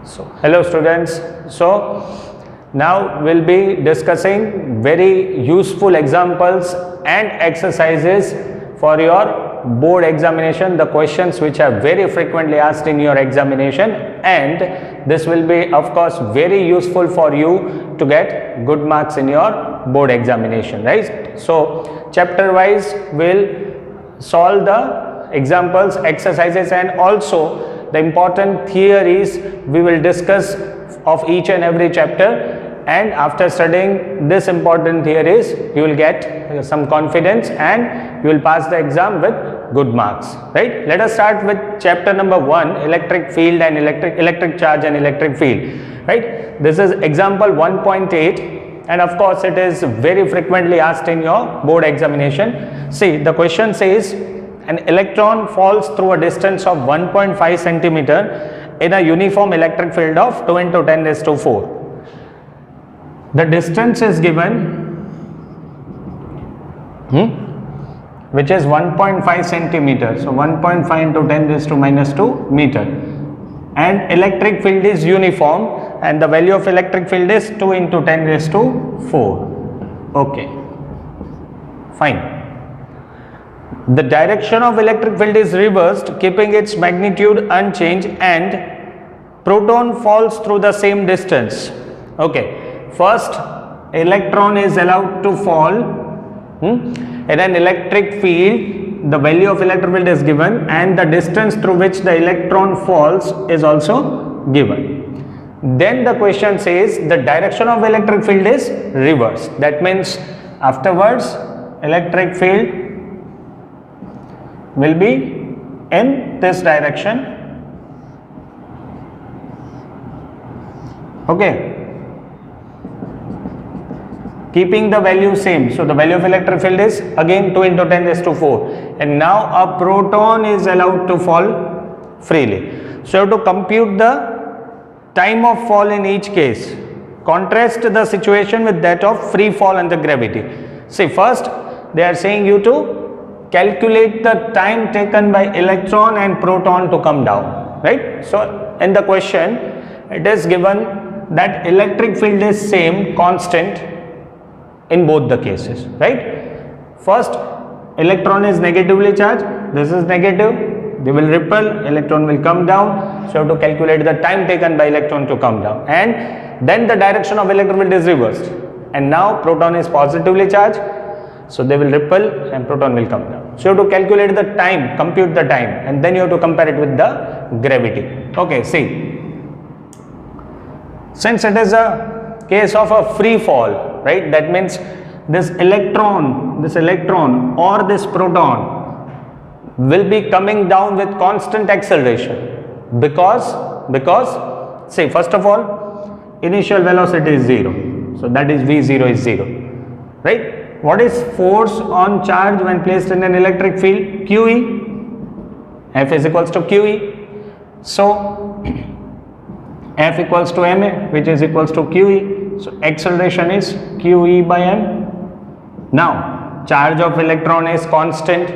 So hello students, so now we'll be discussing very useful examples and exercises for your board examination, the questions which are very frequently asked in your examination, and this will be of course very useful for you to get good marks in your board examination, right? So chapter wise we'll solve the examples, exercises, and also the important theories we will discuss of each and every chapter, and after studying this important theories you will get some confidence and you will pass the exam with good marks, right? Let us start with chapter number 1, electric field and electric charge and electric field, right? This is example 1.8 and of course it is very frequently asked in your board examination. See, the question says an electron falls through a distance of 1.5 centimeter in a uniform electric field of 2 into 10 raised to 4. The distance is given which is 1.5 centimeter. So 1.5 into 10 raised to minus 2 meter. And electric field is uniform and the value of electric field is 2 into 10 raised to 4. Okay. Fine. The direction of electric field is reversed, keeping its magnitude unchanged, and proton falls through the same distance. Okay, first electron is allowed to fall in an electric field. The value of electric field is given and the distance through which the electron falls is also given. Then the question says the direction of electric field is reversed. That means afterwards electric field will be in this direction. Okay, keeping the value same. So the value of electric field is again 2 into 10 raised to 4, and now a proton is allowed to fall freely. So you have to compute the time of fall in each case. Contrast the situation with that of free fall under gravity. See, first they are saying you to calculate the time taken by electron and proton to come down, right? So in the question it is given that electric field is same, constant in both the cases, right? First, electron is negatively charged, this is negative, they will repel, electron will come down, so you have to calculate the time taken by electron to come down, and then the direction of electric field is reversed, and now proton is positively charged, so they will repel and proton will come down. So you have to calculate the time, compute the time, and then you have to compare it with the gravity. Okay, see, since it is a case of a free fall, right, that means this electron or this proton will be coming down with constant acceleration because say first of all initial velocity is 0, so that is V0 is 0, right? What is force on charge when placed in an electric field? QE. F is equals to QE. So F equals to ma, which is equals to QE. So acceleration is QE by m. Now charge of electron is constant.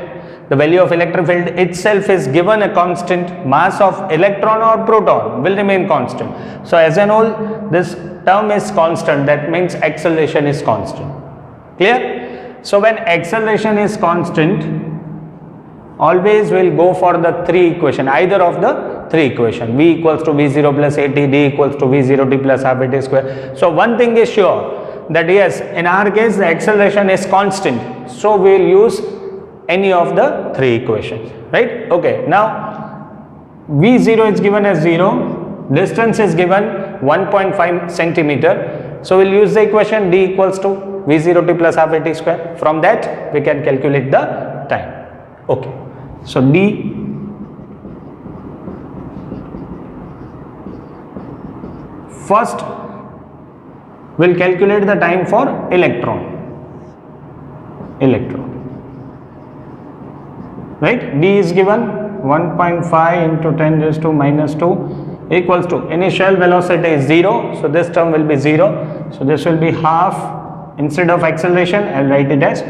The value of electric field itself is given a constant. Mass of electron or proton will remain constant. So as a whole, this term is constant. That means acceleration is constant. Clear? So when acceleration is constant, always will go for the three equation, either of the three equation. V equals to V0 plus AT, D equals to V0T plus half AT square. So one thing is sure that yes, in our case the acceleration is constant. So we will use any of the three equations, right? Okay, now V0 is given as 0, distance is given 1.5 centimeter. So we will use the equation D equals to V0T plus half AT square. From that we can calculate the time. Okay, so D first we'll calculate the time for electron, right? D is given 1.5 into 10 raised to minus 2 equals to initial velocity is 0, so this term will be 0, so this will be half. Instead of acceleration, I will write it as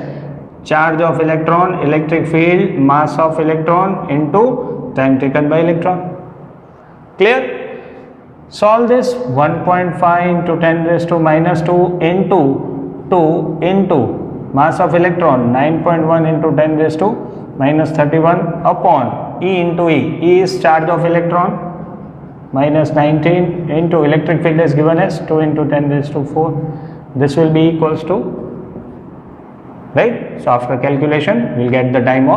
charge of electron, electric field, mass of electron into time taken by electron. Clear? Solve this. 1.5 into 10 raised to minus 2 into 2 into mass of electron 9.1 into 10 raised to minus 31 upon E into E. E is charge of electron minus 19 into electric field is given as 2 into 10 raised to 4. This will be equals to, right? So after calculation we will get the time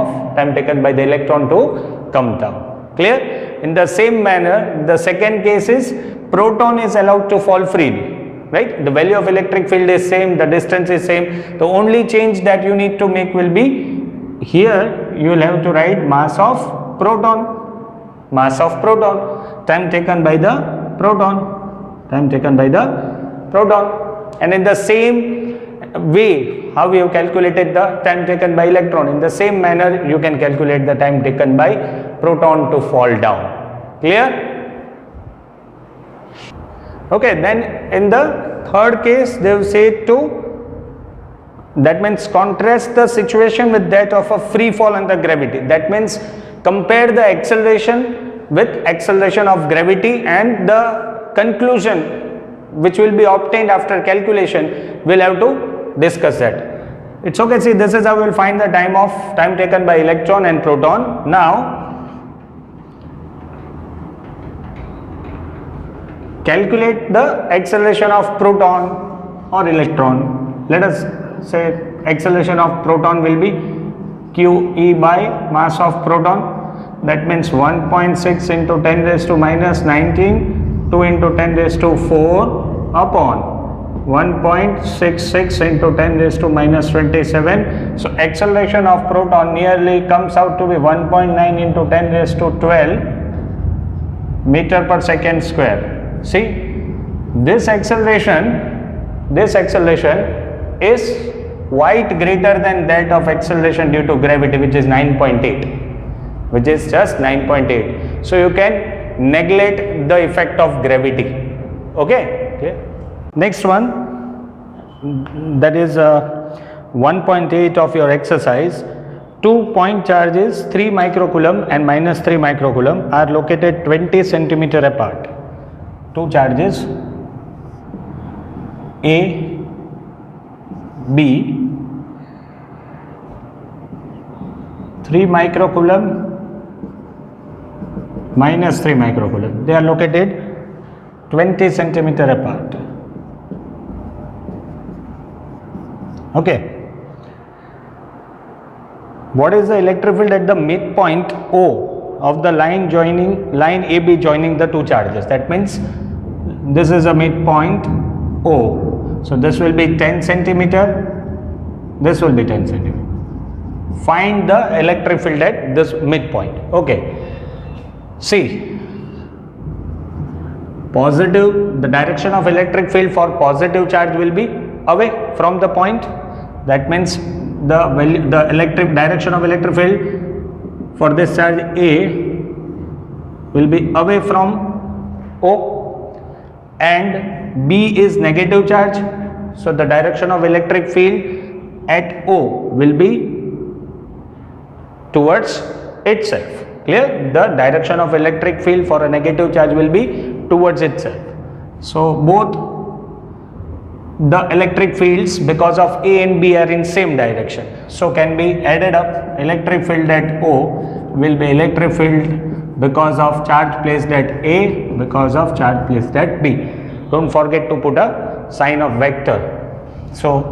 taken by the electron to come down. Clear? In the same manner, the second case is proton is allowed to fall freely, right? The value of electric field is same, the distance is same. The only change that you need to make will be, here you will have to write mass of proton, time taken by the proton, and in the same way how we have calculated the time taken by electron, in the same manner you can calculate the time taken by proton to fall down. Clear? Okay, then in the third case they have said to, that means contrast the situation with that of a free fall under gravity. That means compare the acceleration with acceleration of gravity, and the conclusion which will be obtained after calculation, we'll have to discuss that. It's okay. See, this is how we'll find the time taken by electron and proton. Now calculate the acceleration of proton or electron. Let us say acceleration of proton will be QE by mass of proton. That means 1.6 into 10 raised to minus 19, 2 into 10 raised to 4 upon 1.66 into 10 raised to minus 27. So acceleration of proton nearly comes out to be 1.9 into 10 raised to 12 meter per second square. See, this acceleration is quite greater than that of acceleration due to gravity, which is 9.8. Which is just 9.8. So you can neglect the effect of gravity. Okay. Next one, that is 1.8 of your exercise. 2 point charges 3 microcoulomb and minus 3 microcoulomb are located 20 centimeter apart. Two charges A, B, 3 microcoulomb minus 3 microcoulomb. They are located 20 centimeter apart. Okay. What is the electric field at the midpoint O of the line AB joining the two charges? That means this is a midpoint O. So this will be 10 centimeter. This will be 10 centimeter. Find the electric field at this midpoint. Okay. See, the direction of electric field for positive charge will be away from the point. That means the electric direction of electric field for this charge A will be away from O, and B is negative charge. So the direction of electric field at O will be towards itself. Clear? The direction of electric field for a negative charge will be towards itself. So both the electric fields, because of A and B, are in same direction, so can be added up. Electric field at O will be electric field because of charge placed at A, because of charge placed at B. Don't forget to put a sign of vector. So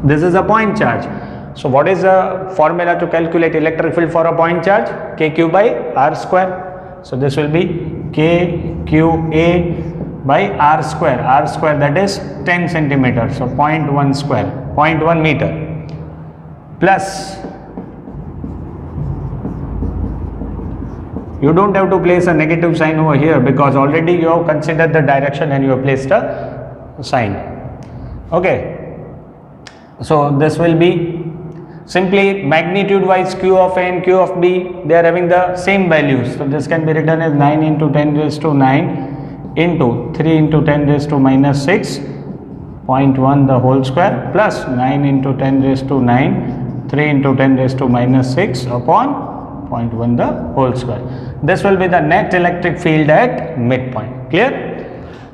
this is a point charge. So what is the formula to calculate electric field for a point charge? KQ by R square. So this will be KQA by R square. R square, that is 10 centimeter. So 0.1 square, 0.1 meter, plus, you don't have to place a negative sign over here because already you have considered the direction and you have placed a sign. Okay. So this will be simply magnitude wise Q of A and Q of B, they are having the same values. So this can be written as 9 into 10 raised to 9 into 3 into 10 raised to minus 6, 0.1 the whole square, plus 9 into 10 raised to 9, 3 into 10 raised to minus 6 upon 0.1 the whole square. This will be the net electric field at midpoint. Clear?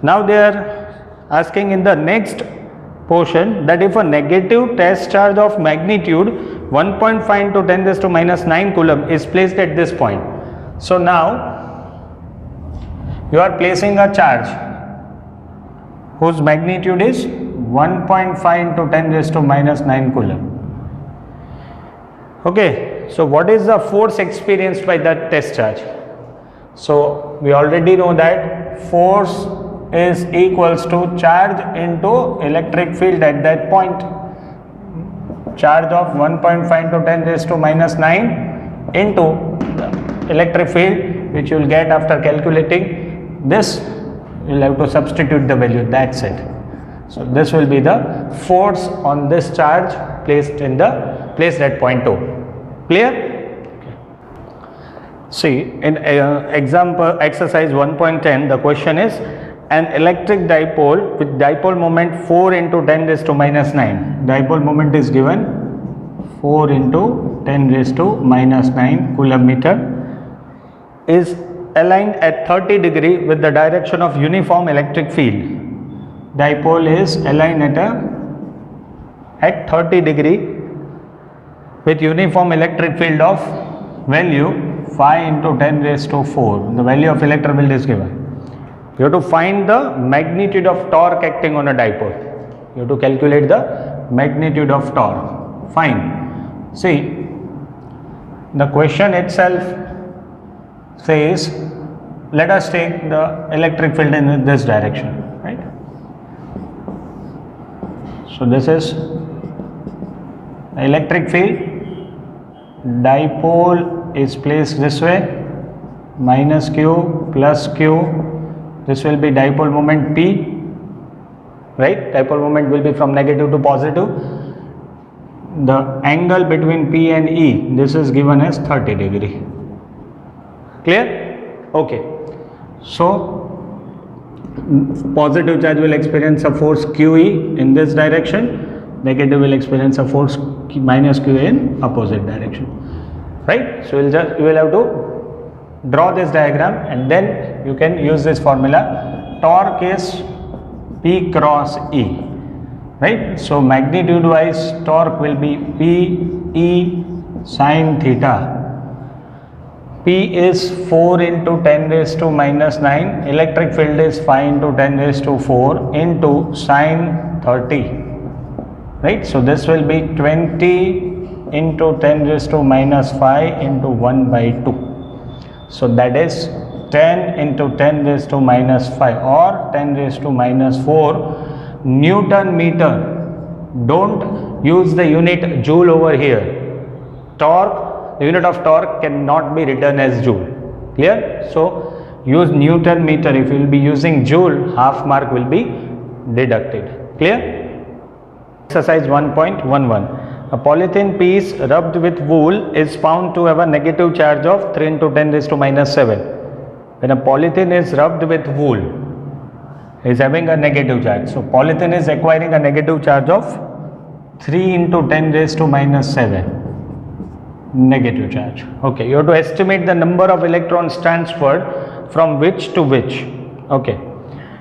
Now they are asking in the next portion that if a negative test charge of magnitude 1.5 into 10 raised to minus 9 coulomb is placed at this point. So now you are placing a charge whose magnitude is 1.5 into 10 raised to minus 9 coulomb. Okay, so what is the force experienced by that test charge? So we already know that force is equals to charge into electric field at that point. Charge of 1.5 into 10 raised to minus 9 into the electric field, which you will get after calculating this. You will have to substitute the value, that's it. So this will be the force on this charge placed at point 2. Clear? Okay. See, in example exercise 1.10, the question is an electric dipole with dipole moment 4 into 10 raised to minus 9. Dipole moment is given 4 into 10 raised to minus 9 coulomb meter is aligned at 30 degree with the direction of uniform electric field. Dipole is aligned at 30 degree with uniform electric field of value 5 into 10 raised to 4. The value of electric field is given. You have to find the magnitude of torque acting on a dipole. You have to calculate the magnitude of torque. Fine. See, the question itself says, let us take the electric field in this direction, right? So this is electric field, dipole is placed this way, minus q plus q, this will be dipole moment P, right? Dipole moment will be from negative to positive. The angle between P and E, this is given as 30 degree. Clear? Okay. So positive charge will experience a force QE in this direction, negative will experience a force minus QA in opposite direction, right? So you will have to draw this diagram and then you can use this formula. Torque is P cross E, right? So magnitude wise torque will be P E sin theta. P is 4 into 10 raised to minus 9, electric field is 5 into 10 raised to 4 into sin 30, right? So this will be 20 into 10 raised to minus 5 into 1 by 2. So that is 10 into 10 raised to minus 5 or 10 raised to minus 4 Newton meter. Don't use the unit joule over here. Torque, the unit of torque cannot be written as joule. Clear? So use Newton meter. If you will be using joule, half mark will be deducted. Clear? Exercise 1.11. A polythene piece rubbed with wool is found to have a negative charge of 3 into 10 raised to minus 7. When a polythene is rubbed with wool, is having a negative charge. So polythene is acquiring a negative charge of 3 into 10 raised to minus 7. Negative charge. Okay, you have to estimate the number of electrons transferred from which to which. Okay,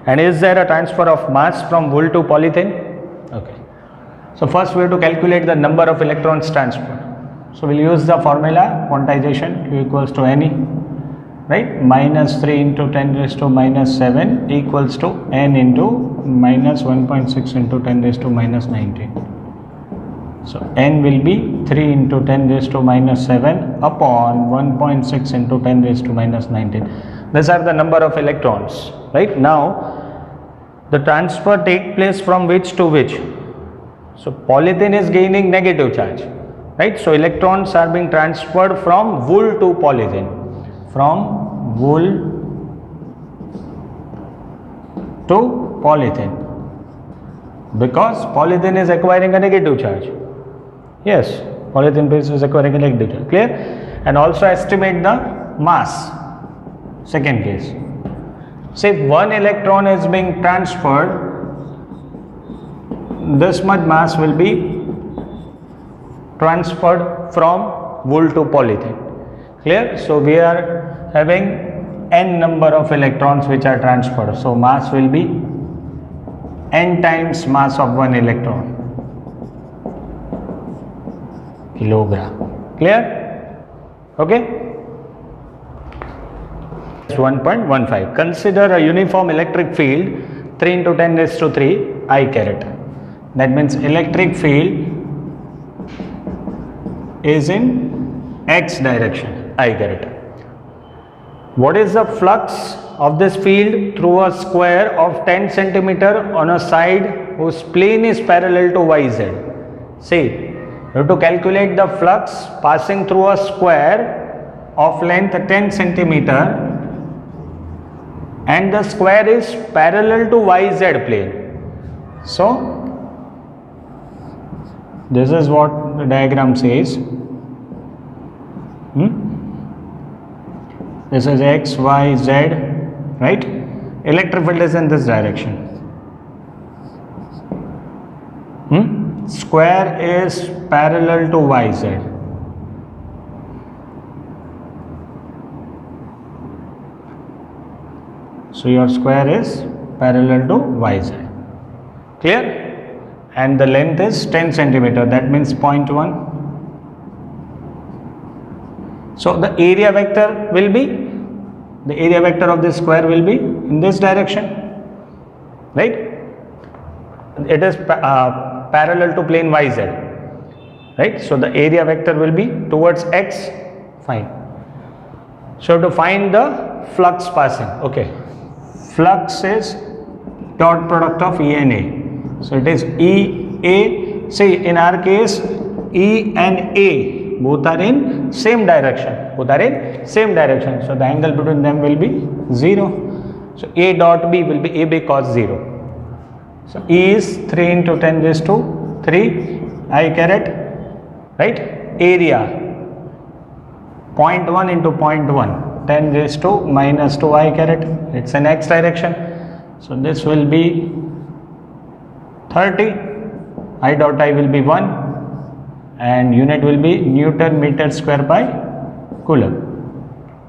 and is there a transfer of mass from wool to polythene? Okay, so first we have to calculate the number of electrons transferred. So we'll use the formula quantization Q equals to Ne, right? Minus 3 into 10 raised to minus 7 equals to N into minus 1.6 into 10 raised to minus 19. So N will be 3 into 10 raised to minus 7 upon 1.6 into 10 raised to minus 19. These are the number of electrons, right? Now the transfer take place from which to which? So polythene is gaining negative charge, right? So electrons are being transferred from wool to polythene, from wool to polythene, because polythene is acquiring a negative charge. Yes, polythene piece is acquiring a negative charge. Clear? And also estimate the mass. Second case, say one electron is being transferred, this much mass will be transferred from wool to polythene. Clear? So we are having n number of electrons which are transferred. So mass will be n times mass of one electron, kilogram. Clear? Okay. 1.15. Consider a uniform electric field 3 into 10 raised to 3 I caret. That means electric field is in x direction, I caret. What is the flux of this field through a square of 10 centimeter on a side whose plane is parallel to yz? See, you have to calculate the flux passing through a square of length 10 centimeter and the square is parallel to yz plane. So this is what the diagram says. This is x, y, z, right? Electric field is in this direction. Square is parallel to yz. So your square is parallel to yz. Clear? And the length is 10 centimeter. That means 0.1. So the area vector will be, the area vector of this square will be in this direction, right? It is parallel to plane yz, right? So the area vector will be towards x. Fine. So to find the flux passing, okay. Flux is dot product of E and A. So it is E, A. See, in our case, E and A both are in same direction. Both are in same direction. So the angle between them will be 0. So A dot B will be AB cos 0. So E is 3 into 10 raised to 3 I caret, right? Area 0.1 into 0.1, 10 raised to minus 2 I caret. It's in x direction. So this will be 30. I dot I will be 1 and unit will be Newton meter square by Coulomb.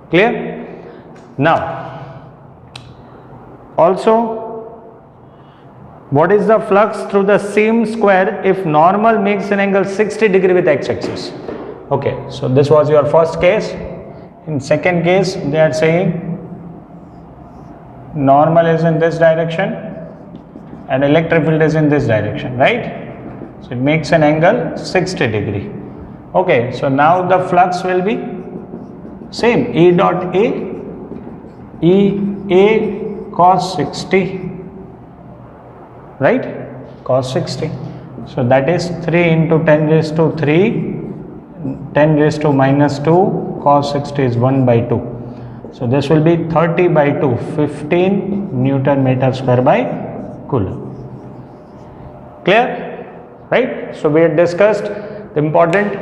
Clear? Now, also, what is the flux through the same square if normal makes an angle 60 degree with x-axis? Okay, so this was your first case. In second case, they are saying normal is in this direction and electric field is in this direction, right? So it makes an angle 60 degree. Okay, so now the flux will be same, E dot A, E A cos 60, right? Cos 60. So that is 3 into 10 raised to 3, 10 raised to minus 2, cos 60 is 1 by 2. So this will be 30 by 2, 15 Newton meter square by Coulomb. Clear? Right? So we had discussed the important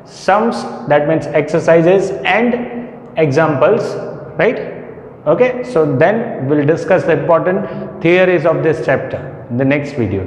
sums, that means exercises and examples, right? Okay, so then we'll discuss the important theories of this chapter in the next video.